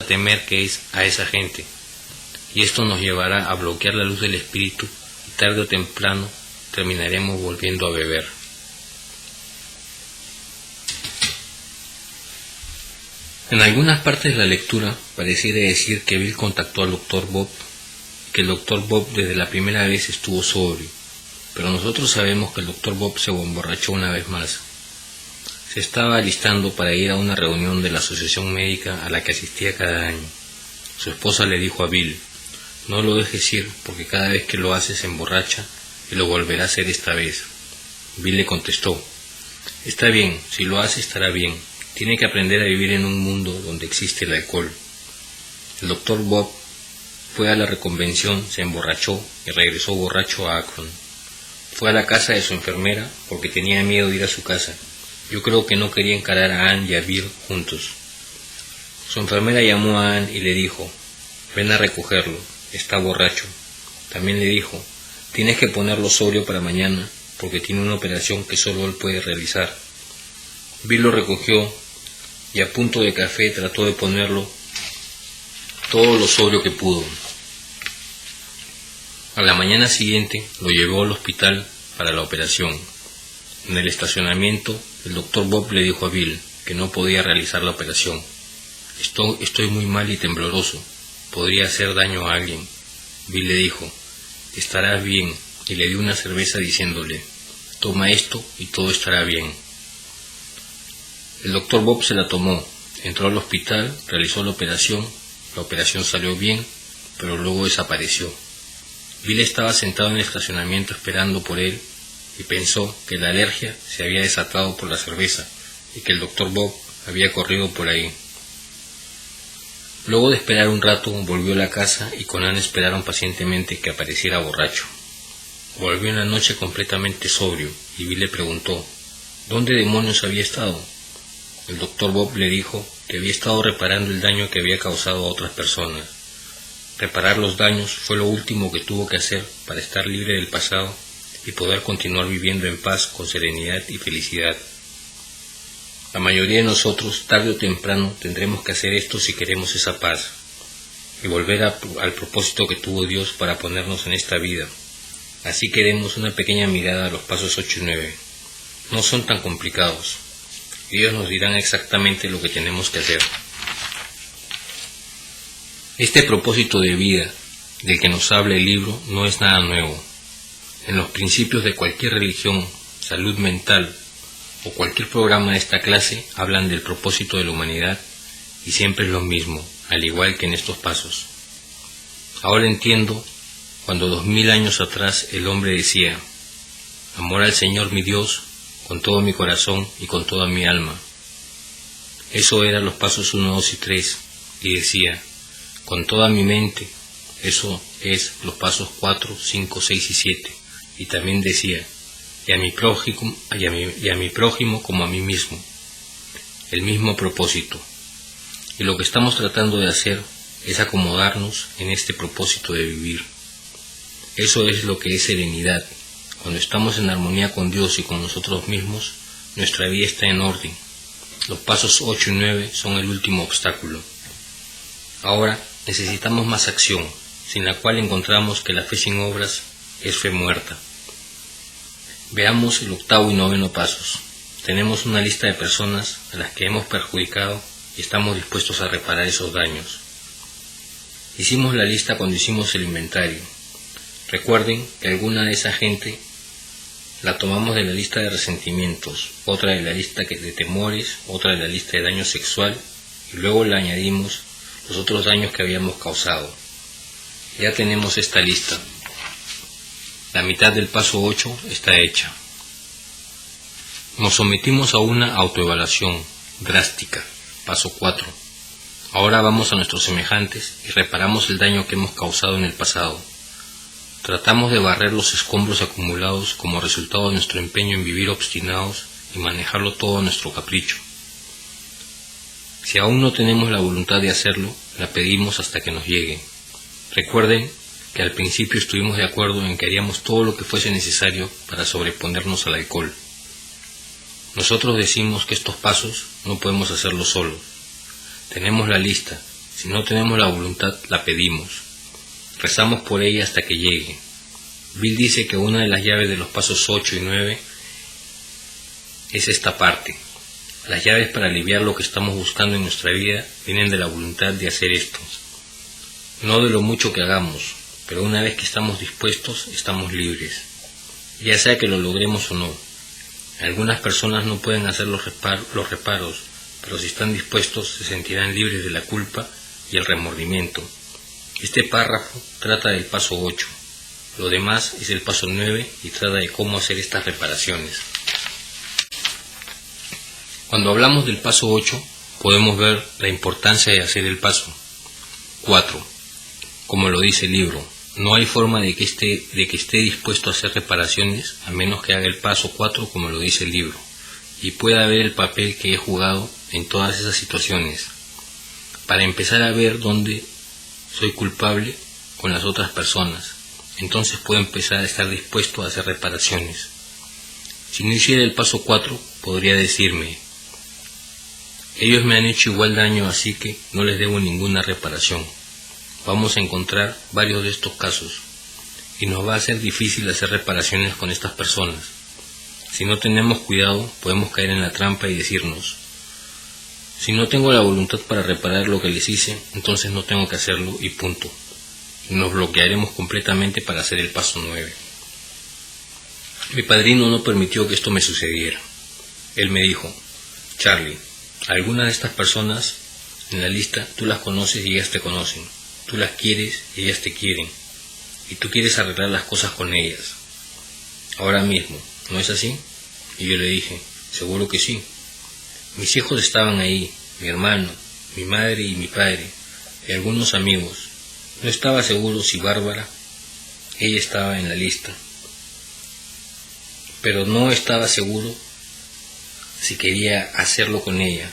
temer que es a esa gente, y esto nos llevará a bloquear la luz del espíritu y tarde o temprano terminaremos volviendo a beber. En algunas partes de la lectura pareciera decir que Bill contactó al Dr. Bob, que el Dr. Bob desde la primera vez estuvo sobrio, pero nosotros sabemos que el Dr. Bob se emborrachó una vez más. Se estaba alistando para ir a una reunión de la asociación médica a la que asistía cada año. Su esposa le dijo a Bill: no lo dejes ir porque cada vez que lo hace se emborracha y lo volverá a hacer esta vez. Bill le contestó: está bien, si lo hace estará bien. Tiene que aprender a vivir en un mundo donde existe el alcohol. El Dr. Bob fue a la reconvención, se emborrachó y regresó borracho a Akron. Fue a la casa de su enfermera porque tenía miedo de ir a su casa. Yo creo que no quería encarar a Ann y a Bill juntos. Su enfermera llamó a Ann y le dijo: ven a recogerlo, está borracho. También le dijo: tienes que ponerlo sobrio para mañana porque tiene una operación que solo él puede realizar. Bill lo recogió y a punto de café trató de ponerlo todo lo sobrio que pudo. A la mañana siguiente lo llevó al hospital para la operación. En el estacionamiento, el Dr. Bob le dijo a Bill que no podía realizar la operación. Estoy muy mal y tembloroso. Podría hacer daño a alguien. Bill le dijo: estarás bien, y le dio una cerveza diciéndole: toma esto y todo estará bien. El Dr. Bob se la tomó, entró al hospital, realizó la operación salió bien, pero luego desapareció. Bill estaba sentado en el estacionamiento esperando por él y pensó que la alergia se había desatado por la cerveza y que el Dr. Bob había corrido por ahí. Luego de esperar un rato volvió a la casa y con Ann esperaron pacientemente que apareciera borracho. Volvió en la noche completamente sobrio y Bill le preguntó: ¿dónde demonios había estado? El Dr. Bob le dijo que había estado reparando el daño que había causado a otras personas. Reparar los daños fue lo último que tuvo que hacer para estar libre del pasado y poder continuar viviendo en paz, con serenidad y felicidad. La mayoría de nosotros, tarde o temprano, tendremos que hacer esto si queremos esa paz y volver al propósito que tuvo Dios para ponernos en esta vida. Así que demos una pequeña mirada a los pasos 8 y 9. No son tan complicados. Ellos nos dirán exactamente lo que tenemos que hacer. Este propósito de vida del que nos habla el libro no es nada nuevo. En los principios de cualquier religión, salud mental o cualquier programa de esta clase hablan del propósito de la humanidad y siempre es lo mismo, al igual que en estos pasos. Ahora entiendo cuando 2000 años atrás el hombre decía: amor al Señor mi Dios con todo mi corazón y con toda mi alma. Eso eran los pasos 1, 2 y 3, y decía: con toda mi mente. Eso es los pasos 4, 5, 6 y 7, y también decía: y a mi prójimo como a mí mismo. El mismo propósito. Y lo que estamos tratando de hacer es acomodarnos en este propósito de vivir. Eso es lo que es serenidad. Cuando estamos en armonía con Dios y con nosotros mismos, nuestra vida está en orden. Los pasos 8 y 9 son el último obstáculo. Ahora necesitamos más acción, sin la cual encontramos que la fe sin obras es fe muerta. Veamos el 8º y 9º pasos. Tenemos una lista de personas a las que hemos perjudicado y estamos dispuestos a reparar esos daños. Hicimos la lista cuando hicimos el inventario. Recuerden que alguna de esa gente la tomamos de la lista de resentimientos, otra de la lista de temores, otra de la lista de daño sexual, y luego le añadimos los otros daños que habíamos causado. Ya tenemos esta lista. La mitad del paso 8 está hecha. Nos sometimos a una autoevaluación drástica, paso 4. Ahora vamos a nuestros semejantes y reparamos el daño que hemos causado en el pasado. Tratamos de barrer los escombros acumulados como resultado de nuestro empeño en vivir obstinados y manejarlo todo a nuestro capricho. Si aún no tenemos la voluntad de hacerlo, la pedimos hasta que nos llegue. Recuerden que al principio estuvimos de acuerdo en que haríamos todo lo que fuese necesario para sobreponernos al alcohol. Nosotros decimos que estos pasos no podemos hacerlos solos. Tenemos la lista, Si no tenemos la voluntad, la pedimos. Rezamos por ella hasta que llegue. Bill dice que una de las llaves de los pasos 8 y 9 es esta parte. Las llaves para aliviar lo que estamos buscando en nuestra vida vienen de la voluntad de hacer esto. No de lo mucho que hagamos, pero una vez que estamos dispuestos, estamos libres. Ya sea que lo logremos o no. Algunas personas no pueden hacer los reparos, pero si están dispuestos se sentirán libres de la culpa y el remordimiento. Este párrafo trata del paso 8. Lo demás es el paso 9 y trata de cómo hacer estas reparaciones. Cuando hablamos del paso 8, podemos ver la importancia de hacer el paso 4. Como lo dice el libro, no hay forma de que esté dispuesto a hacer reparaciones a menos que haga el paso 4 como lo dice el libro, y pueda ver el papel que he jugado en todas esas situaciones, para empezar a ver dónde soy culpable con las otras personas. Entonces puedo empezar a estar dispuesto a hacer reparaciones. Si no hiciera el paso 4, podría decirme: ellos me han hecho igual daño, así que no les debo ninguna reparación. Vamos a encontrar varios de estos casos, y nos va a ser difícil hacer reparaciones con estas personas. Si no tenemos cuidado, podemos caer en la trampa y decirnos: si no tengo la voluntad para reparar lo que les hice, entonces no tengo que hacerlo y punto. Nos bloquearemos completamente para hacer el paso 9. Mi padrino no permitió que esto me sucediera. Él me dijo: Charlie, algunas de estas personas en la lista tú las conoces y ellas te conocen. Tú las quieres y ellas te quieren. Y tú quieres arreglar las cosas con ellas. Ahora mismo, ¿no es así? Y yo le dije: seguro que sí. Mis hijos estaban ahí, mi hermano, mi madre y mi padre, y algunos amigos. No estaba seguro si Bárbara, ella estaba en la lista, pero no estaba seguro si quería hacerlo con ella.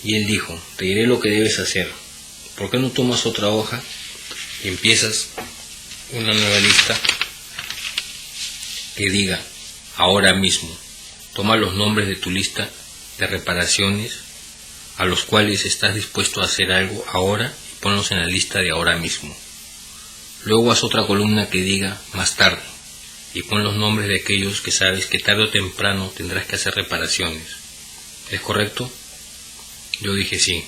Y él dijo: te diré lo que debes hacer. ¿Por qué no tomas otra hoja y empiezas una nueva lista que diga ahora mismo? Toma los nombres de tu lista de reparaciones a los cuales estás dispuesto a hacer algo ahora y ponlos en la lista de ahora mismo. Luego haz otra columna que diga más tarde y pon los nombres de aquellos que sabes que tarde o temprano tendrás que hacer reparaciones. ¿Es correcto? Yo dije sí.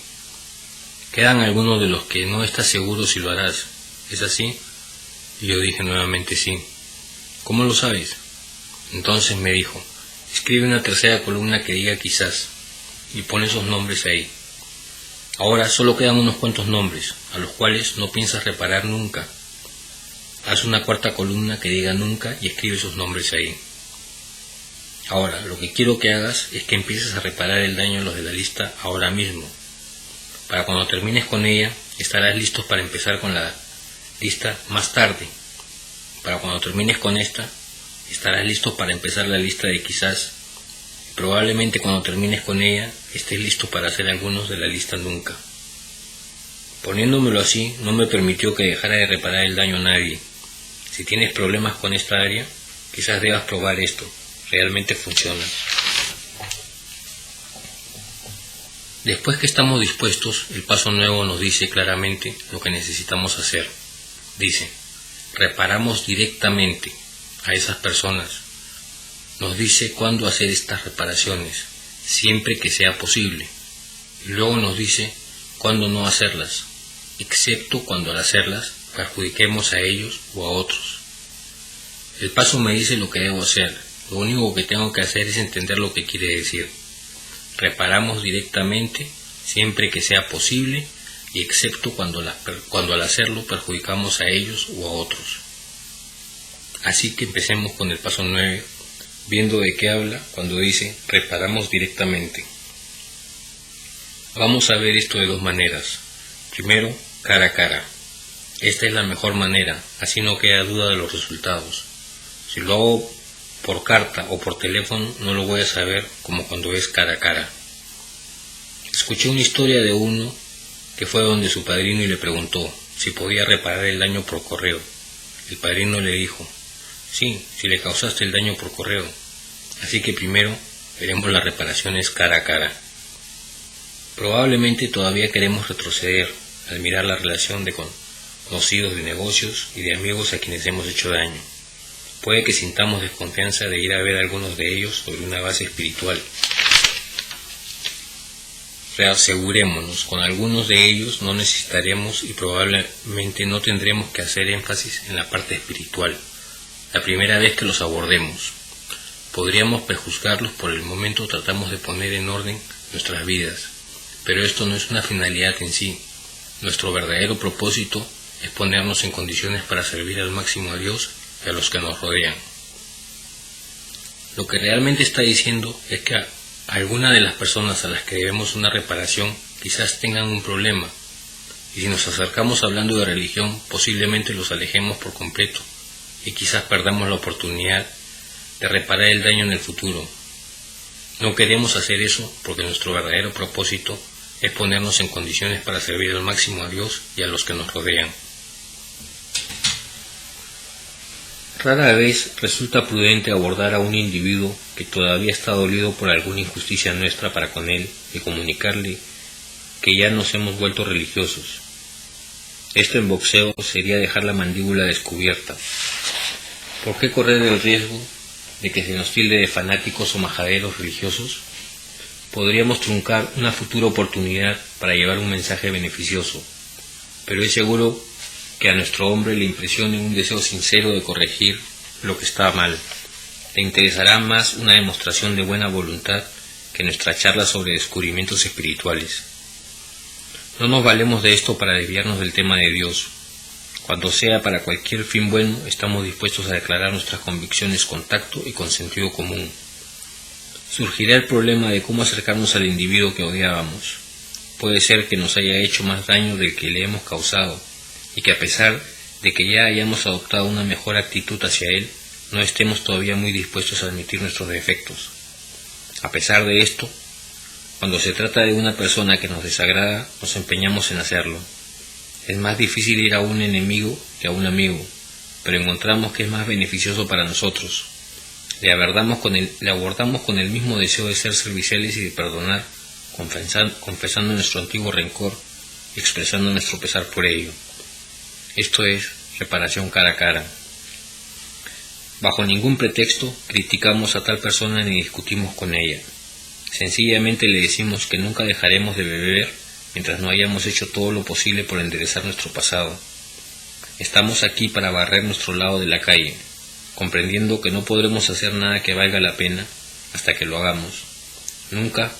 Quedan algunos de los que no estás seguro si lo harás. ¿Es así? Y yo dije nuevamente sí. ¿Cómo lo sabes? Entonces me dijo: escribe una tercera columna que diga quizás y pon esos nombres ahí. Ahora solo quedan unos cuantos nombres a los cuales no piensas reparar nunca. Haz una cuarta columna que diga nunca y escribe esos nombres ahí. Ahora, lo que quiero que hagas es que empieces a reparar el daño a los de la lista ahora mismo. Para cuando termines con ella, estarás listo para empezar con la lista más tarde. Para cuando termines con esta, estarás listo para empezar la lista de quizás. Probablemente cuando termines con ella, estés listo para hacer algunos de la lista nunca. Poniéndomelo así, no me permitió que dejara de reparar el daño a nadie. Si tienes problemas con esta área, quizás debas probar esto. Realmente funciona. Después que estamos dispuestos, el paso nuevo nos dice claramente lo que necesitamos hacer. Dice: reparamos directamente a esas personas. Nos dice cuándo hacer estas reparaciones, siempre que sea posible. Y luego nos dice cuándo no hacerlas, excepto cuando al hacerlas perjudiquemos a ellos o a otros. El paso me dice lo que debo hacer. Lo único que tengo que hacer es entender lo que quiere decir. Reparamos directamente, siempre que sea posible, y excepto cuando al hacerlo perjudicamos a ellos o a otros. Así que empecemos con el paso 9, viendo de qué habla cuando dice reparamos directamente. Vamos a ver esto de dos maneras. Primero, cara a cara. Esta es la mejor manera, así no queda duda de los resultados. Si lo hago por carta o por teléfono, no lo voy a saber como cuando es cara a cara. Escuché una historia de uno que fue donde su padrino y le preguntó si podía reparar el daño por correo. El padrino le dijo: sí, si le causaste el daño por correo. Así que primero veremos las reparaciones cara a cara. Probablemente todavía queremos retroceder al mirar la relación de conocidos de negocios y de amigos a quienes hemos hecho daño. Puede que sintamos desconfianza de ir a ver a algunos de ellos sobre una base espiritual. Reasegurémonos, con algunos de ellos no necesitaremos y probablemente no tendremos que hacer énfasis en la parte espiritual la primera vez que los abordemos. Podríamos prejuzgarlos, por el momento tratamos de poner en orden nuestras vidas, pero esto no es una finalidad en sí. Nuestro verdadero propósito es ponernos en condiciones para servir al máximo a Dios y a los que nos rodean. Lo que realmente está diciendo es que algunas de las personas a las que debemos una reparación quizás tengan un problema, y si nos acercamos hablando de religión, posiblemente los alejemos por completo, y quizás perdamos la oportunidad de reparar el daño en el futuro. No queremos hacer eso porque nuestro verdadero propósito es ponernos en condiciones para servir al máximo a Dios y a los que nos rodean. Rara vez resulta prudente abordar a un individuo que todavía está dolido por alguna injusticia nuestra para con él y comunicarle que ya nos hemos vuelto religiosos. Esto en boxeo sería dejar la mandíbula descubierta. ¿Por qué correr el riesgo de que se nos tilde de fanáticos o majaderos religiosos? Podríamos truncar una futura oportunidad para llevar un mensaje beneficioso, pero es seguro que a nuestro hombre le impresione un deseo sincero de corregir lo que está mal. Le interesará más una demostración de buena voluntad que nuestra charla sobre descubrimientos espirituales. No nos valemos de esto para desviarnos del tema de Dios. Cuando sea para cualquier fin bueno, estamos dispuestos a declarar nuestras convicciones con tacto y con sentido común. Surgirá el problema de cómo acercarnos al individuo que odiábamos. Puede ser que nos haya hecho más daño del que le hemos causado, y que a pesar de que ya hayamos adoptado una mejor actitud hacia él, no estemos todavía muy dispuestos a admitir nuestros defectos. A pesar de esto, cuando se trata de una persona que nos desagrada, nos empeñamos en hacerlo. Es más difícil ir a un enemigo que a un amigo, pero encontramos que es más beneficioso para nosotros. Le abordamos con el mismo deseo de ser serviciales y de perdonar, confesando nuestro antiguo rencor y expresando nuestro pesar por ello. Esto es reparación cara a cara. Bajo ningún pretexto criticamos a tal persona ni discutimos con ella. Sencillamente le decimos que nunca dejaremos de beber mientras no hayamos hecho todo lo posible por enderezar nuestro pasado. Estamos aquí para barrer nuestro lado de la calle, comprendiendo que no podremos hacer nada que valga la pena hasta que lo hagamos. Nunca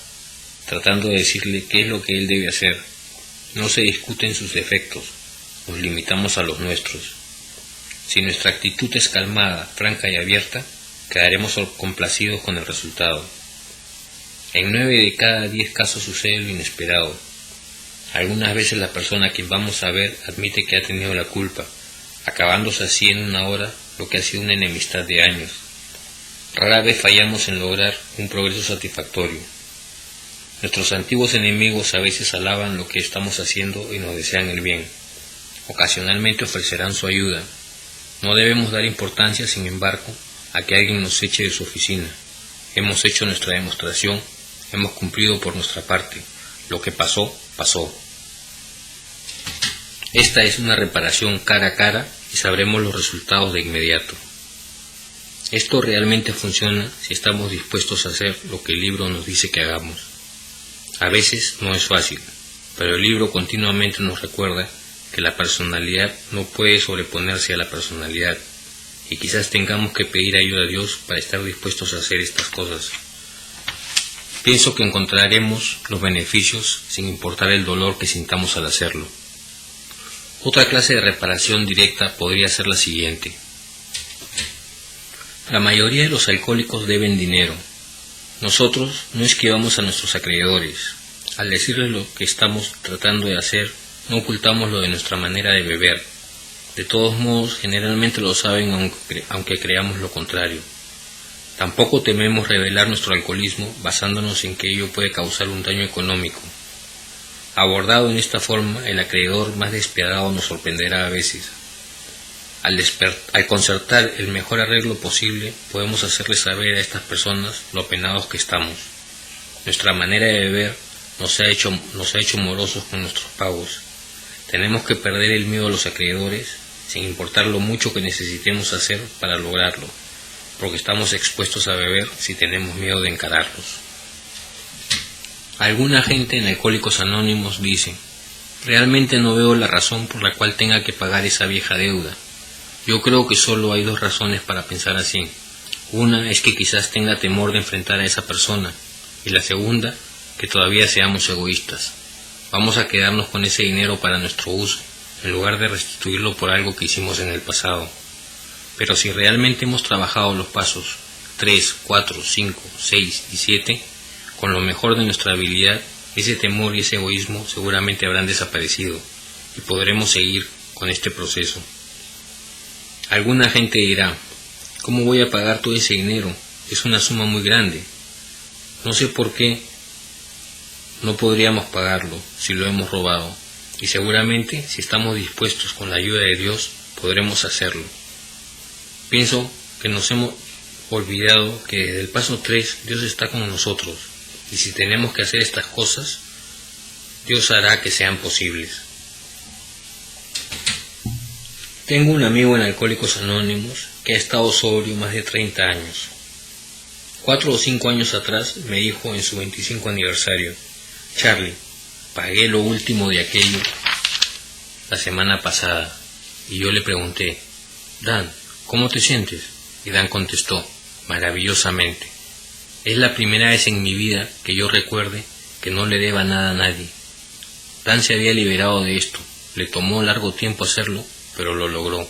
tratando de decirle qué es lo que él debe hacer. No se discuten sus defectos, nos limitamos a los nuestros. Si nuestra actitud es calmada, franca y abierta, quedaremos complacidos con el resultado. En 9 de cada 10 casos sucede lo inesperado. Algunas veces la persona a quien vamos a ver admite que ha tenido la culpa, acabándose así en una hora lo que ha sido una enemistad de años. Rara vez fallamos en lograr un progreso satisfactorio. Nuestros antiguos enemigos a veces alaban lo que estamos haciendo y nos desean el bien. Ocasionalmente ofrecerán su ayuda. No debemos dar importancia, sin embargo, a que alguien nos eche de su oficina. Hemos hecho nuestra demostración, hemos cumplido por nuestra parte. Lo que pasó, pasó. Esta es una reparación cara a cara y sabremos los resultados de inmediato. Esto realmente funciona si estamos dispuestos a hacer lo que el libro nos dice que hagamos. A veces no es fácil, pero el libro continuamente nos recuerda que la personalidad no puede sobreponerse a la personalidad, y quizás tengamos que pedir ayuda a Dios para estar dispuestos a hacer estas cosas. Pienso que encontraremos los beneficios sin importar el dolor que sintamos al hacerlo. Otra clase de reparación directa podría ser la siguiente. La mayoría de los alcohólicos deben dinero. Nosotros no esquivamos a nuestros acreedores. Al decirles lo que estamos tratando de hacer, no ocultamos lo de nuestra manera de beber. De todos modos, generalmente lo saben aunque creamos lo contrario. Tampoco tememos revelar nuestro alcoholismo basándonos en que ello puede causar un daño económico. Abordado en esta forma, el acreedor más despiadado nos sorprenderá a veces. Al concertar el mejor arreglo posible, podemos hacerles saber a estas personas lo apenados que estamos. Nuestra manera de beber nos ha hecho morosos con nuestros pagos. Tenemos que perder el miedo a los acreedores, sin importar lo mucho que necesitemos hacer para lograrlo, porque estamos expuestos a beber si tenemos miedo de encararlos. Alguna gente en Alcohólicos Anónimos dice: realmente no veo la razón por la cual tenga que pagar esa vieja deuda. Yo creo que solo hay dos razones para pensar así. Una es que quizás tenga temor de enfrentar a esa persona, y la segunda, que todavía seamos egoístas. Vamos a quedarnos con ese dinero para nuestro uso, en lugar de restituirlo por algo que hicimos en el pasado. Pero si realmente hemos trabajado los pasos 3, 4, 5, 6 y 7, con lo mejor de nuestra habilidad, ese temor y ese egoísmo seguramente habrán desaparecido, y podremos seguir con este proceso. Alguna gente dirá: ¿cómo voy a pagar todo ese dinero? Es una suma muy grande. No sé por qué no podríamos pagarlo si lo hemos robado, y seguramente si estamos dispuestos con la ayuda de Dios podremos hacerlo. Pienso que nos hemos olvidado que desde el paso 3 Dios está con nosotros, y si tenemos que hacer estas cosas, Dios hará que sean posibles. Tengo un amigo en Alcohólicos Anónimos que ha estado sobrio más de 30 años. 4 o 5 años atrás me dijo en su 25 aniversario: Charlie, pagué lo último de aquello la semana pasada. Y yo le pregunté: Dan, ¿cómo te sientes? Y Dan contestó: maravillosamente. Es la primera vez en mi vida que yo recuerde que no le deba nada a nadie. Dan se había liberado de esto. Le tomó largo tiempo hacerlo, pero lo logró.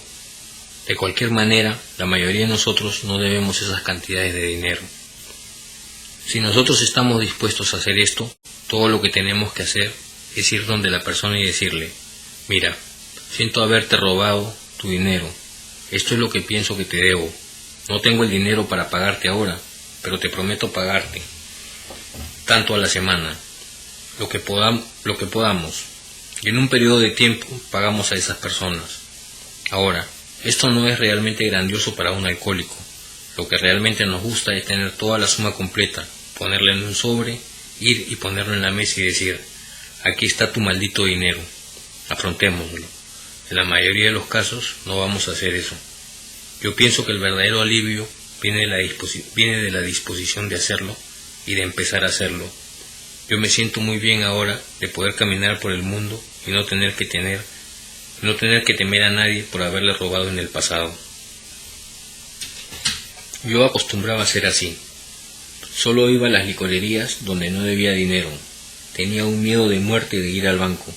De cualquier manera, la mayoría de nosotros no debemos esas cantidades de dinero. Si nosotros estamos dispuestos a hacer esto, todo lo que tenemos que hacer es ir donde la persona y decirle: mira, siento haberte robado tu dinero. Esto es lo que pienso que te debo. No tengo el dinero para pagarte ahora, pero te prometo pagarte tanto a la semana, lo que podamos. Y en un periodo de tiempo pagamos a esas personas. Ahora, esto no es realmente grandioso para un alcohólico. Lo que realmente nos gusta es tener toda la suma completa, ponerla en un sobre, ir y ponerlo en la mesa y decir: aquí está tu maldito dinero, afrontémoslo. En la mayoría de los casos no vamos a hacer eso. Yo pienso que el verdadero alivio viene de la disposición de hacerlo y de empezar a hacerlo. Yo me siento muy bien ahora de poder caminar por el mundo y no tener que temer a nadie por haberle robado en el pasado. Yo acostumbraba a ser así. Solo iba a las licorerías donde no debía dinero. Tenía un miedo de muerte de ir al banco.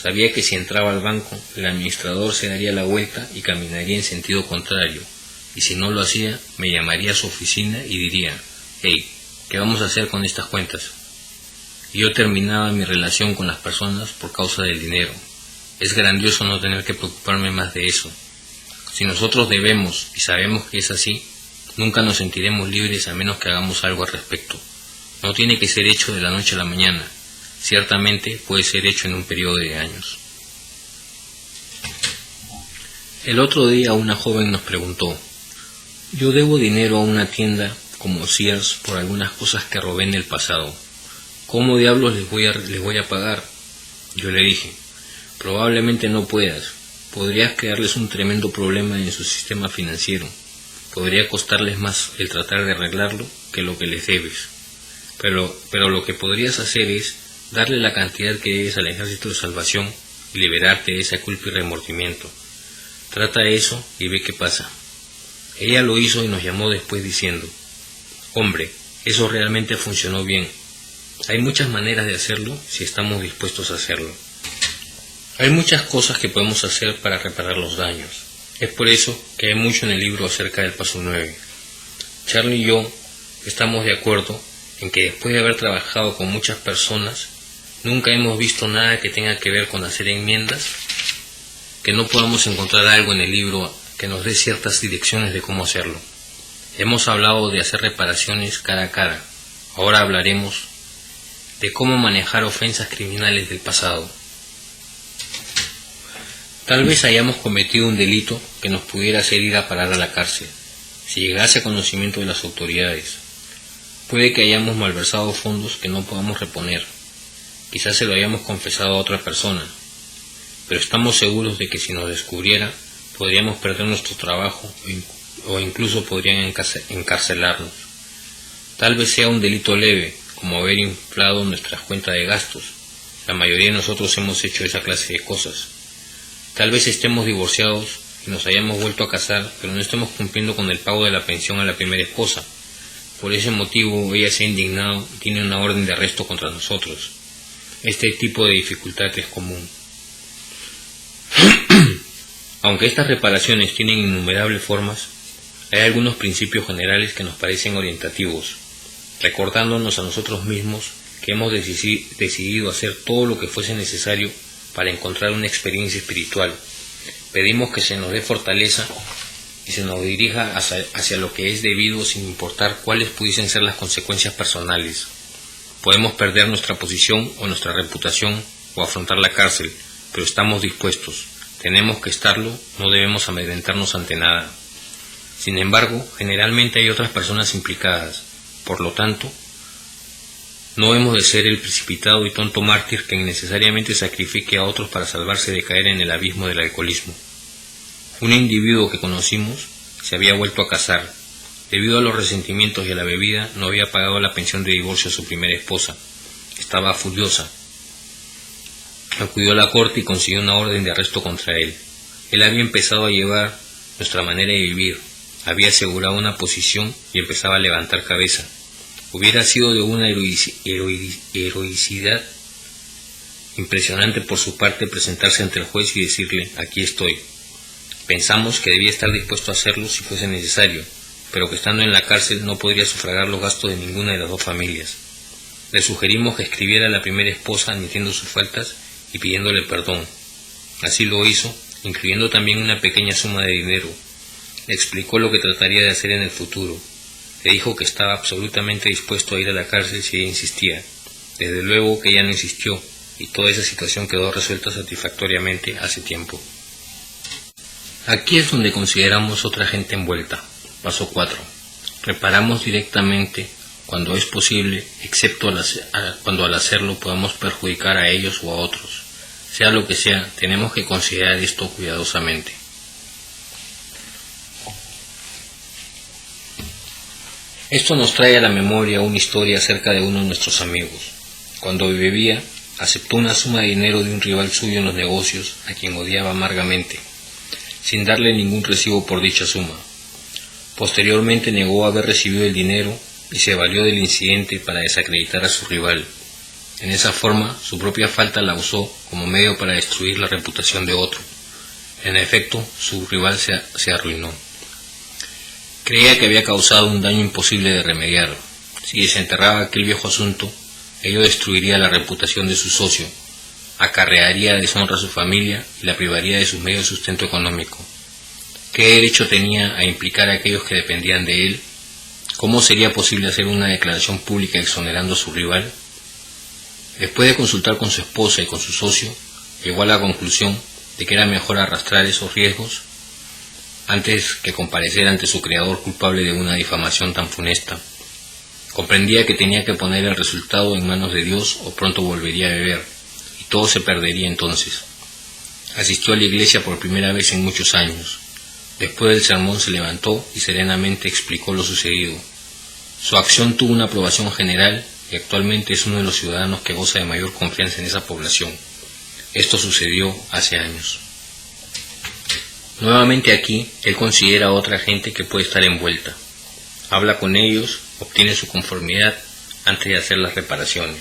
Sabía que si entraba al banco, el administrador se daría la vuelta y caminaría en sentido contrario. Y si no lo hacía, me llamaría a su oficina y diría: hey, ¿qué vamos a hacer con estas cuentas? Y yo terminaba mi relación con las personas por causa del dinero. Es grandioso no tener que preocuparme más de eso. Si nosotros debemos y sabemos que es así, nunca nos sentiremos libres a menos que hagamos algo al respecto. No tiene que ser hecho de la noche a la mañana. Ciertamente puede ser hecho en un periodo de años. El otro día una joven nos preguntó: yo debo dinero a una tienda como Sears por algunas cosas que robé en el pasado. ¿Cómo diablos les voy a pagar? Yo le dije: probablemente no puedas. Podrías crearles un tremendo problema en su sistema financiero. Podría costarles más el tratar de arreglarlo que lo que les debes. Pero lo que podrías hacer es darle la cantidad que debes al Ejército de Salvación y liberarte de esa culpa y remordimiento. Trata eso y ve qué pasa. Ella lo hizo y nos llamó después diciendo: hombre, eso realmente funcionó bien. Hay muchas maneras de hacerlo si estamos dispuestos a hacerlo. Hay muchas cosas que podemos hacer para reparar los daños. Es por eso que hay mucho en el libro acerca del paso 9. Charlie y yo estamos de acuerdo en que después de haber trabajado con muchas personas, nunca hemos visto nada que tenga que ver con hacer enmiendas, que no podamos encontrar algo en el libro que nos dé ciertas direcciones de cómo hacerlo. Hemos hablado de hacer reparaciones cara a cara. Ahora hablaremos de cómo manejar ofensas criminales del pasado. Tal vez hayamos cometido un delito que nos pudiera hacer ir a parar a la cárcel, si llegase a conocimiento de las autoridades. Puede que hayamos malversado fondos que no podamos reponer. Quizás se lo hayamos confesado a otra persona, pero estamos seguros de que si nos descubriera, podríamos perder nuestro trabajo o incluso podrían encarcelarnos. Tal vez sea un delito leve, como haber inflado nuestras cuentas de gastos. La mayoría de nosotros hemos hecho esa clase de cosas. Tal vez estemos divorciados y nos hayamos vuelto a casar, pero no estemos cumpliendo con el pago de la pensión a la primera esposa. Por ese motivo ella se ha indignado y tiene una orden de arresto contra nosotros. Este tipo de dificultad es común. Aunque estas reparaciones tienen innumerables formas, hay algunos principios generales que nos parecen orientativos, recordándonos a nosotros mismos que hemos decidido hacer todo lo que fuese necesario para encontrar una experiencia espiritual. Pedimos que se nos dé fortaleza y se nos dirija hacia lo que es debido sin importar cuáles pudiesen ser las consecuencias personales. Podemos perder nuestra posición o nuestra reputación o afrontar la cárcel, pero estamos dispuestos. Tenemos que estarlo, no debemos amedrentarnos ante nada. Sin embargo, generalmente hay otras personas implicadas. Por lo tanto, no hemos de ser el precipitado y tonto mártir que innecesariamente sacrifique a otros para salvarse de caer en el abismo del alcoholismo. Un individuo que conocimos se había vuelto a casar. Debido a los resentimientos y a la bebida, no había pagado la pensión de divorcio a su primera esposa. Estaba furiosa. Acudió a la corte y consiguió una orden de arresto contra él. Él había empezado a llevar nuestra manera de vivir, había asegurado una posición y empezaba a levantar cabeza. Hubiera sido de una heroicidad impresionante por su parte presentarse ante el juez y decirle: aquí estoy. Pensamos que debía estar dispuesto a hacerlo si fuese necesario, pero que estando en la cárcel no podría sufragar los gastos de ninguna de las dos familias. Le sugerimos que escribiera a la primera esposa admitiendo sus faltas y pidiéndole perdón. Así lo hizo, incluyendo también una pequeña suma de dinero. Le explicó lo que trataría de hacer en el futuro. Le dijo que estaba absolutamente dispuesto a ir a la cárcel si ella insistía. Desde luego que ella no insistió, y toda esa situación quedó resuelta satisfactoriamente hace tiempo. Aquí es donde consideramos otra gente envuelta. Paso 4. Reparamos directamente cuando es posible, excepto cuando al hacerlo podamos perjudicar a ellos o a otros. Sea lo que sea, tenemos que considerar esto cuidadosamente. Esto nos trae a la memoria una historia acerca de uno de nuestros amigos. Cuando bebía, aceptó una suma de dinero de un rival suyo en los negocios, a quien odiaba amargamente, sin darle ningún recibo por dicha suma. Posteriormente negó haber recibido el dinero y se valió del incidente para desacreditar a su rival. En esa forma, su propia falta la usó como medio para destruir la reputación de otro. En efecto, su rival se arruinó. Creía que había causado un daño imposible de remediar. Si desenterraba aquel viejo asunto, ello destruiría la reputación de su socio, acarrearía deshonra a su familia y la privaría de sus medios de sustento económico. ¿Qué derecho tenía a implicar a aquellos que dependían de él? ¿Cómo sería posible hacer una declaración pública exonerando a su rival? Después de consultar con su esposa y con su socio, llegó a la conclusión de que era mejor arrastrar esos riesgos antes que comparecer ante su creador culpable de una difamación tan funesta. Comprendía que tenía que poner el resultado en manos de Dios o pronto volvería a beber, y todo se perdería entonces. Asistió a la iglesia por primera vez en muchos años. Después del sermón se levantó y serenamente explicó lo sucedido. Su acción tuvo una aprobación general y actualmente es uno de los ciudadanos que goza de mayor confianza en esa población. Esto sucedió hace años. Nuevamente aquí, él considera a otra gente que puede estar envuelta. Habla con ellos, obtiene su conformidad antes de hacer las reparaciones.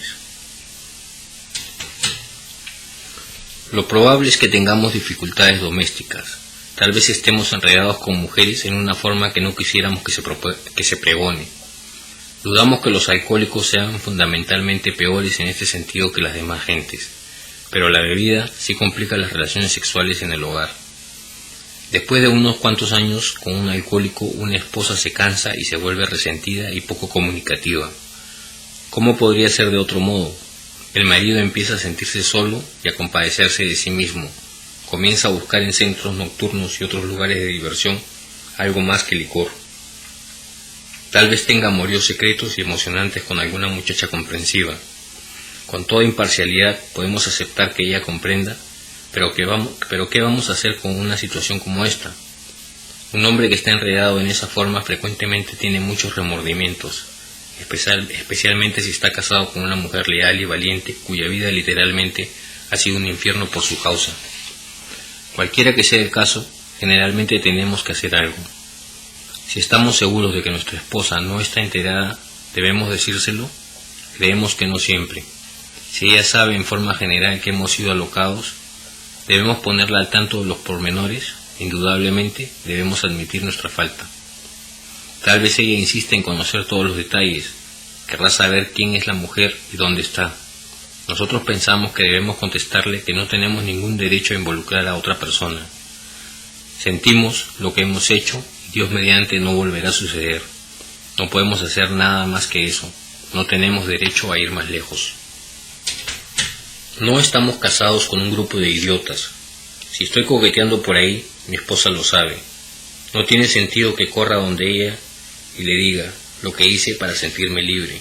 Lo probable es que tengamos dificultades domésticas. Tal vez estemos enredados con mujeres en una forma que no quisiéramos que se pregone. Dudamos que los alcohólicos sean fundamentalmente peores en este sentido que las demás gentes, pero la bebida sí complica las relaciones sexuales en el hogar. Después de unos cuantos años con un alcohólico, una esposa se cansa y se vuelve resentida y poco comunicativa. ¿Cómo podría ser de otro modo? El marido empieza a sentirse solo y a compadecerse de sí mismo. Comienza a buscar en centros nocturnos y otros lugares de diversión algo más que licor. Tal vez tenga amoríos secretos y emocionantes con alguna muchacha comprensiva. Con toda imparcialidad podemos aceptar que ella comprenda, pero ¿qué vamos a hacer con una situación como esta? Un hombre que está enredado en esa forma frecuentemente tiene muchos remordimientos, especialmente si está casado con una mujer leal y valiente cuya vida literalmente ha sido un infierno por su causa. Cualquiera que sea el caso, generalmente tenemos que hacer algo. Si estamos seguros de que nuestra esposa no está enterada, ¿debemos decírselo? Creemos que no siempre. Si ella sabe en forma general que hemos sido alocados, ¿debemos ponerla al tanto de los pormenores? Indudablemente debemos admitir nuestra falta. Tal vez ella insiste en conocer todos los detalles, querrá saber quién es la mujer y dónde está. Nosotros pensamos que debemos contestarle que no tenemos ningún derecho a involucrar a otra persona. Sentimos lo que hemos hecho y Dios mediante no volverá a suceder. No podemos hacer nada más que eso. No tenemos derecho a ir más lejos. No estamos casados con un grupo de idiotas. Si estoy coqueteando por ahí, mi esposa lo sabe. No tiene sentido que corra donde ella y le diga lo que hice para sentirme libre.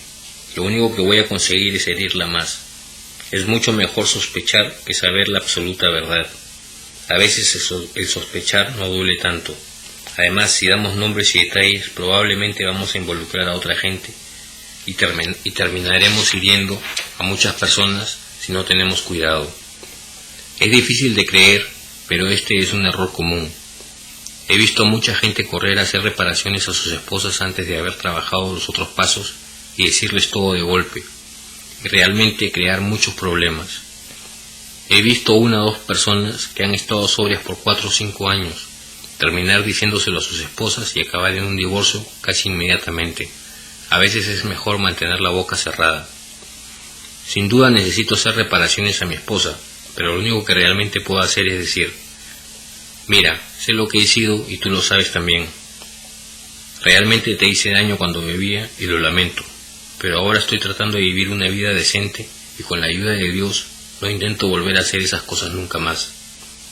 Lo único que voy a conseguir es herirla más. Es mucho mejor sospechar que saber la absoluta verdad. A veces el sospechar no duele tanto. Además, si damos nombres y detalles, probablemente vamos a involucrar a otra gente y terminaremos hiriendo a muchas personas si no tenemos cuidado. Es difícil de creer, pero este es un error común. He visto a mucha gente correr a hacer reparaciones a sus esposas antes de haber trabajado los otros pasos y decirles todo de golpe, y realmente crear muchos problemas. He visto 1 o 2 personas que han estado sobrias por 4 o 5 años, terminar diciéndoselo a sus esposas y acabar en un divorcio casi inmediatamente. A veces es mejor mantener la boca cerrada. Sin duda necesito hacer reparaciones a mi esposa, pero lo único que realmente puedo hacer es decir: mira, sé lo que he sido y tú lo sabes también. Realmente te hice daño cuando bebía y lo lamento, pero ahora estoy tratando de vivir una vida decente y con la ayuda de Dios no intento volver a hacer esas cosas nunca más.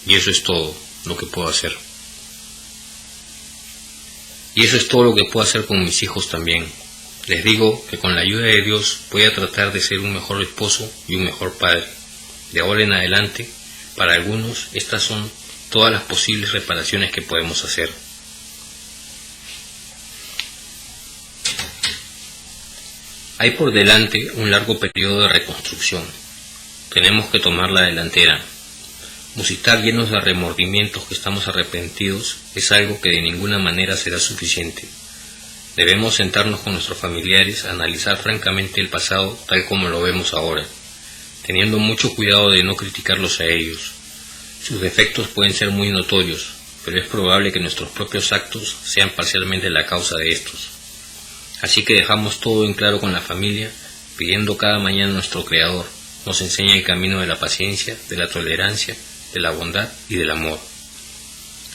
Y eso es todo lo que puedo hacer. Y eso es todo lo que puedo hacer con mis hijos también. Les digo que con la ayuda de Dios voy a tratar de ser un mejor esposo y un mejor padre. De ahora en adelante, para algunos, estas son todas las posibles reparaciones que podemos hacer. Hay por delante un largo periodo de reconstrucción. Tenemos que tomar la delantera. Musitar llenos de remordimientos que estamos arrepentidos es algo que de ninguna manera será suficiente. Debemos sentarnos con nuestros familiares a analizar francamente el pasado tal como lo vemos ahora, teniendo mucho cuidado de no criticarlos a ellos. Sus defectos pueden ser muy notorios, pero es probable que nuestros propios actos sean parcialmente la causa de estos. Así que dejamos todo en claro con la familia, pidiendo cada mañana a nuestro Creador nos enseñe el camino de la paciencia, de la tolerancia, de la bondad y del amor.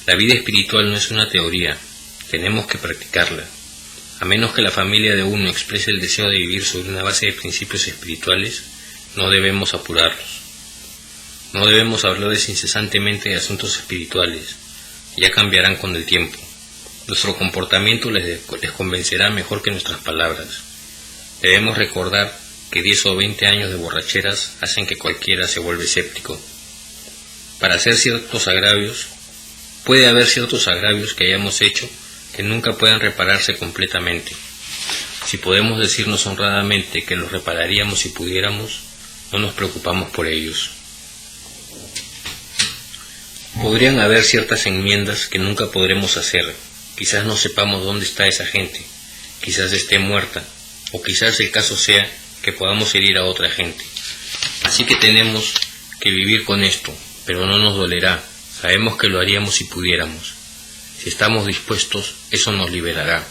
La vida espiritual no es una teoría, tenemos que practicarla. A menos que la familia de uno exprese el deseo de vivir sobre una base de principios espirituales, no debemos apurarlos. No debemos hablarles incesantemente de asuntos espirituales, ya cambiarán con el tiempo. Nuestro comportamiento les convencerá mejor que nuestras palabras. Debemos recordar que 10 o 20 años de borracheras hacen que cualquiera se vuelva escéptico. Para hacer ciertos agravios, puede haber ciertos agravios que hayamos hecho que nunca puedan repararse completamente. Si podemos decirnos honradamente que los repararíamos si pudiéramos, no nos preocupamos por ellos. Podrían haber ciertas enmiendas que nunca podremos hacer. Quizás no sepamos dónde está esa gente, quizás esté muerta, o quizás el caso sea que podamos herir a otra gente. Así que tenemos que vivir con esto, pero no nos dolerá. Sabemos que lo haríamos si pudiéramos. Si estamos dispuestos, eso nos liberará.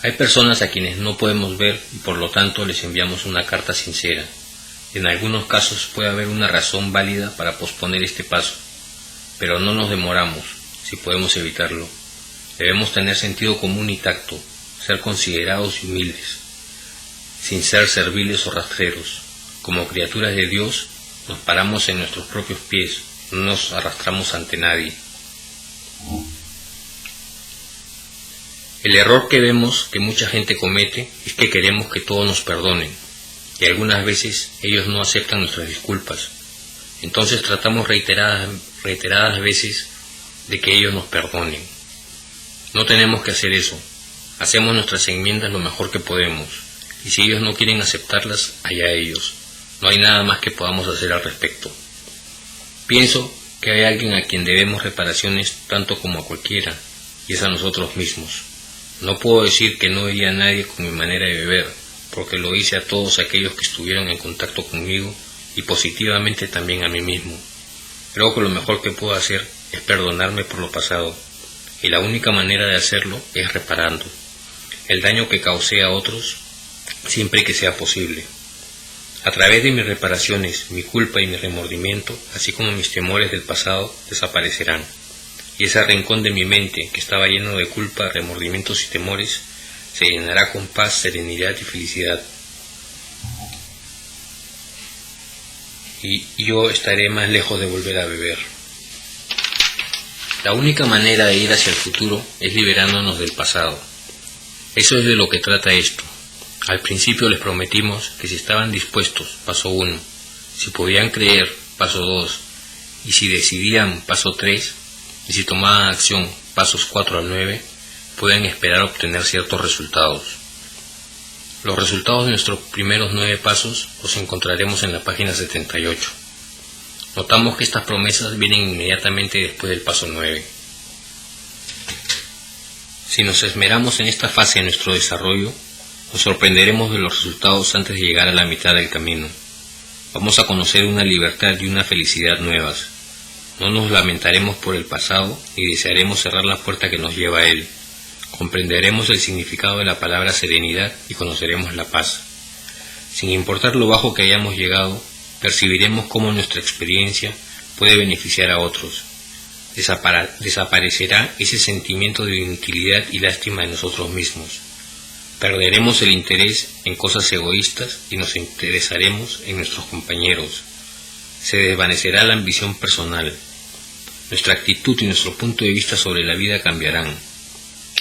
Hay personas a quienes no podemos ver y por lo tanto les enviamos una carta sincera. En algunos casos puede haber una razón válida para posponer este paso, pero no nos demoramos, si podemos evitarlo. Debemos tener sentido común y tacto, ser considerados y humildes, sin ser serviles o rastreros. Como criaturas de Dios, nos paramos en nuestros propios pies, no nos arrastramos ante nadie. El error que vemos que mucha gente comete es que queremos que todos nos perdonen. y algunas veces ellos no aceptan nuestras disculpas. Entonces tratamos reiteradas veces de que ellos nos perdonen. No tenemos que hacer eso. Hacemos nuestras enmiendas lo mejor que podemos, y si ellos no quieren aceptarlas, allá ellos. No hay nada más que podamos hacer al respecto. Pienso que hay alguien a quien debemos reparaciones tanto como a cualquiera, y es a nosotros mismos. No puedo decir que no herí a nadie con mi manera de beber, porque lo hice a todos aquellos que estuvieron en contacto conmigo y positivamente también a mí mismo. Creo que lo mejor que puedo hacer es perdonarme por lo pasado, y la única manera de hacerlo es reparando el daño que causé a otros siempre que sea posible. A través de mis reparaciones, mi culpa y mi remordimiento, así como mis temores del pasado, desaparecerán, y ese rincón de mi mente que estaba lleno de culpa, remordimientos y temores se llenará con paz, serenidad y felicidad. Y yo estaré más lejos de volver a beber. La única manera de ir hacia el futuro es liberándonos del pasado. Eso es de lo que trata esto. Al principio les prometimos que si estaban dispuestos, paso 1, si podían creer, paso 2, y si decidían, paso 3, y si tomaban acción, pasos 4 al 9, pueden esperar obtener ciertos resultados. Los resultados de nuestros primeros 9 pasos los encontraremos en la página 78. Notamos que estas promesas vienen inmediatamente después del paso 9. Si nos esmeramos en esta fase de nuestro desarrollo, nos sorprenderemos de los resultados antes de llegar a la mitad del camino. Vamos a conocer una libertad y una felicidad nuevas. No nos lamentaremos por el pasado y desearemos cerrar la puerta que nos lleva a él. Comprenderemos el significado de la palabra serenidad y conoceremos la paz. Sin importar lo bajo que hayamos llegado, percibiremos cómo nuestra experiencia puede beneficiar a otros. Desaparecerá ese sentimiento de inutilidad y lástima de nosotros mismos. Perderemos el interés en cosas egoístas y nos interesaremos en nuestros compañeros. Se desvanecerá la ambición personal. Nuestra actitud y nuestro punto de vista sobre la vida cambiarán.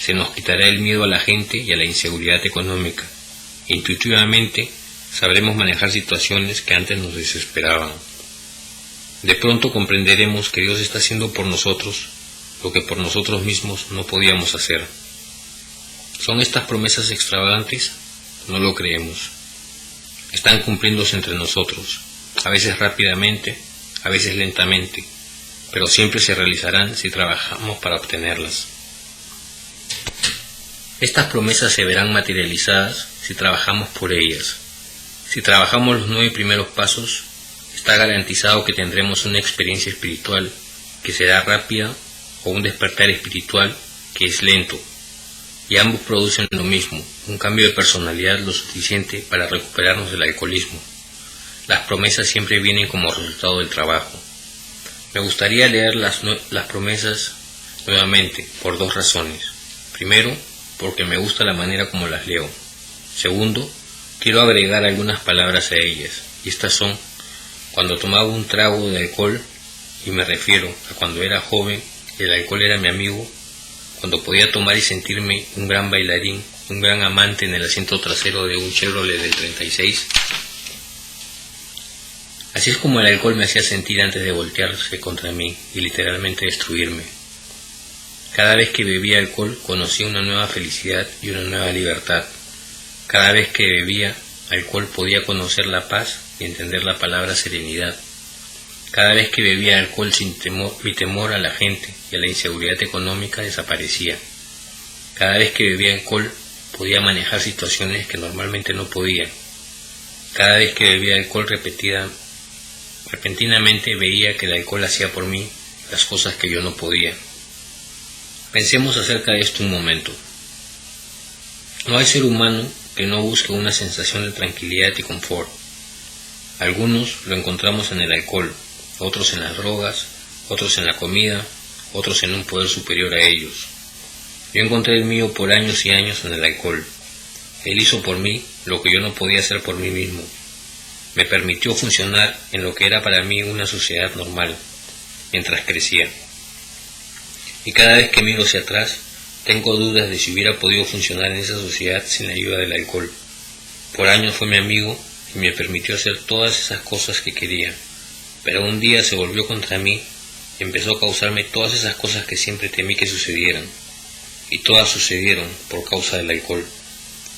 Se nos quitará el miedo a la gente y a la inseguridad económica. Intuitivamente sabremos manejar situaciones que antes nos desesperaban. De pronto comprenderemos que Dios está haciendo por nosotros lo que por nosotros mismos no podíamos hacer. ¿Son estas promesas extravagantes? No lo creemos. Están cumpliéndose entre nosotros, a veces rápidamente, a veces lentamente, pero siempre se realizarán si trabajamos para obtenerlas. Estas promesas se verán materializadas si trabajamos por ellas. Si trabajamos los 9 primeros pasos, está garantizado que tendremos una experiencia espiritual que será rápida o un despertar espiritual que es lento. Y ambos producen lo mismo, un cambio de personalidad lo suficiente para recuperarnos del alcoholismo. Las promesas siempre vienen como resultado del trabajo. Me gustaría leer las promesas nuevamente por 2 razones. Primero, porque me gusta la manera como las leo. Segundo, quiero agregar algunas palabras a ellas, y estas son: cuando tomaba un trago de alcohol, y me refiero a cuando era joven, el alcohol era mi amigo. Cuando podía tomar y sentirme un gran bailarín, un gran amante en el asiento trasero de un Chevrolet del 36. Así es como el alcohol me hacía sentir antes de voltearse contra mí y literalmente destruirme. Cada vez que bebía alcohol conocía una nueva felicidad y una nueva libertad. Cada vez que bebía alcohol podía conocer la paz y entender la palabra serenidad. Cada vez que bebía alcohol sin temor, mi temor a la gente y a la inseguridad económica desaparecía. Cada vez que bebía alcohol podía manejar situaciones que normalmente no podía. Cada vez que bebía alcohol repentinamente veía que el alcohol hacía por mí las cosas que yo no podía. Pensemos acerca de esto un momento. No hay ser humano que no busque una sensación de tranquilidad y confort. Algunos lo encontramos en el alcohol, otros en las drogas, otros en la comida, otros en un poder superior a ellos. Yo encontré el mío por años y años en el alcohol. Él hizo por mí lo que yo no podía hacer por mí mismo. Me permitió funcionar en lo que era para mí una sociedad normal, mientras crecía. Y cada vez que miro hacia atrás, tengo dudas de si hubiera podido funcionar en esa sociedad sin la ayuda del alcohol. Por años fue mi amigo y me permitió hacer todas esas cosas que quería. Pero un día se volvió contra mí y empezó a causarme todas esas cosas que siempre temí que sucedieran. Y todas sucedieron por causa del alcohol.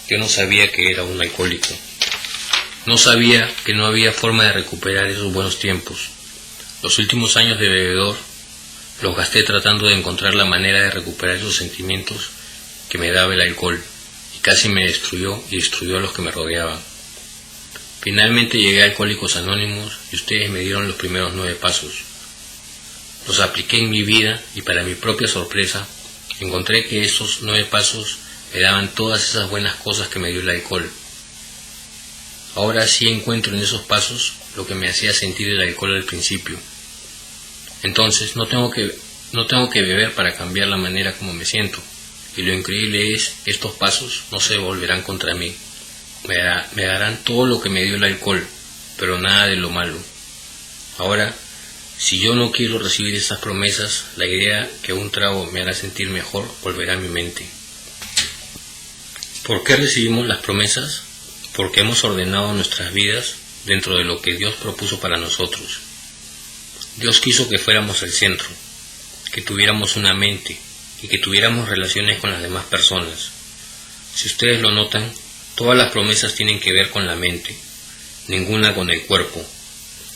Yo no sabía que era un alcohólico. No sabía que no había forma de recuperar esos buenos tiempos. Los últimos años de bebedor los gasté tratando de encontrar la manera de recuperar esos sentimientos que me daba el alcohol, y casi me destruyó y destruyó a los que me rodeaban. Finalmente llegué a Alcohólicos Anónimos y ustedes me dieron los primeros 9 pasos. Los apliqué en mi vida y para mi propia sorpresa encontré que esos 9 pasos me daban todas esas buenas cosas que me dio el alcohol. Ahora sí encuentro en esos pasos lo que me hacía sentir el alcohol al principio. Entonces no tengo que beber para cambiar la manera como me siento. Y lo increíble es que estos pasos no se volverán contra mí. Me darán todo lo que me dio el alcohol, pero nada de lo malo. Ahora, si yo no quiero recibir esas promesas, la idea que un trago me hará sentir mejor volverá a mi mente. ¿Por qué recibimos las promesas? Porque hemos ordenado nuestras vidas dentro de lo que Dios propuso para nosotros. Dios quiso que fuéramos el centro, que tuviéramos una mente y que tuviéramos relaciones con las demás personas. Si ustedes lo notan, todas las promesas tienen que ver con la mente, ninguna con el cuerpo.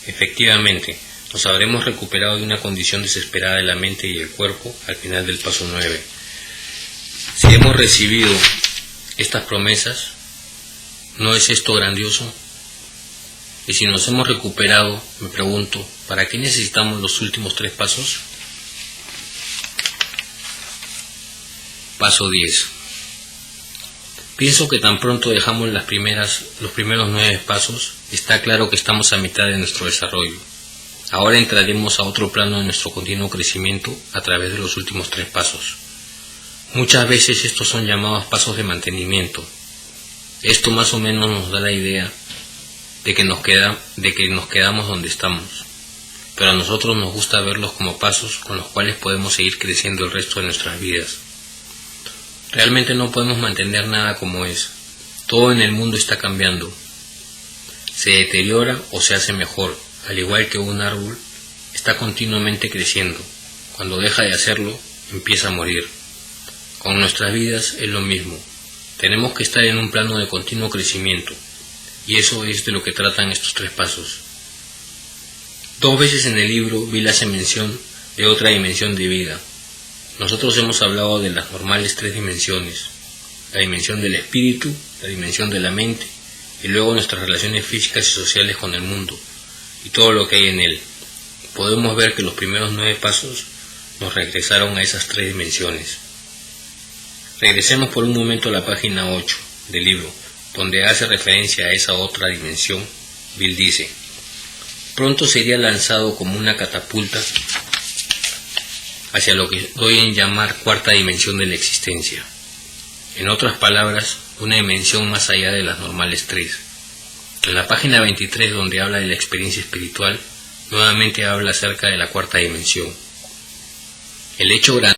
Efectivamente, nos habremos recuperado de una condición desesperada de la mente y el cuerpo al final del paso 9. Si hemos recibido estas promesas, ¿no es esto grandioso? Y si nos hemos recuperado, me pregunto, ¿para qué necesitamos los últimos 3 pasos? Paso 10. Pienso que tan pronto dejamos los primeros 9 pasos, está claro que estamos a mitad de nuestro desarrollo. Ahora entraremos a otro plano de nuestro continuo crecimiento a través de los últimos 3 pasos. Muchas veces estos son llamados pasos de mantenimiento. Esto más o menos nos da la idea de que nos quedamos donde estamos, pero a nosotros nos gusta verlos como pasos con los cuales podemos seguir creciendo el resto de nuestras vidas. Realmente no podemos mantener nada como es. Todo en el mundo está cambiando. Se deteriora o se hace mejor, al igual que un árbol está continuamente creciendo. Cuando deja de hacerlo, empieza a morir. Con nuestras vidas es lo mismo. Tenemos que estar en un plano de continuo crecimiento, y eso es de lo que tratan estos 3 pasos. 2 veces en el libro vi la mención de otra dimensión de vida. Nosotros hemos hablado de las normales 3 dimensiones, la dimensión del espíritu, la dimensión de la mente, y luego nuestras relaciones físicas y sociales con el mundo, y todo lo que hay en él. Podemos ver que los primeros 9 pasos nos regresaron a esas 3 dimensiones. Regresemos por un momento a la página 8 del libro, donde hace referencia a esa otra dimensión. Bill dice: pronto sería lanzado como una catapulta hacia lo que doy en llamar 4ª dimensión de la existencia. En otras palabras, una dimensión más allá de las normales 3. En la página 23, donde habla de la experiencia espiritual, nuevamente habla acerca de la 4ª dimensión. El hecho grande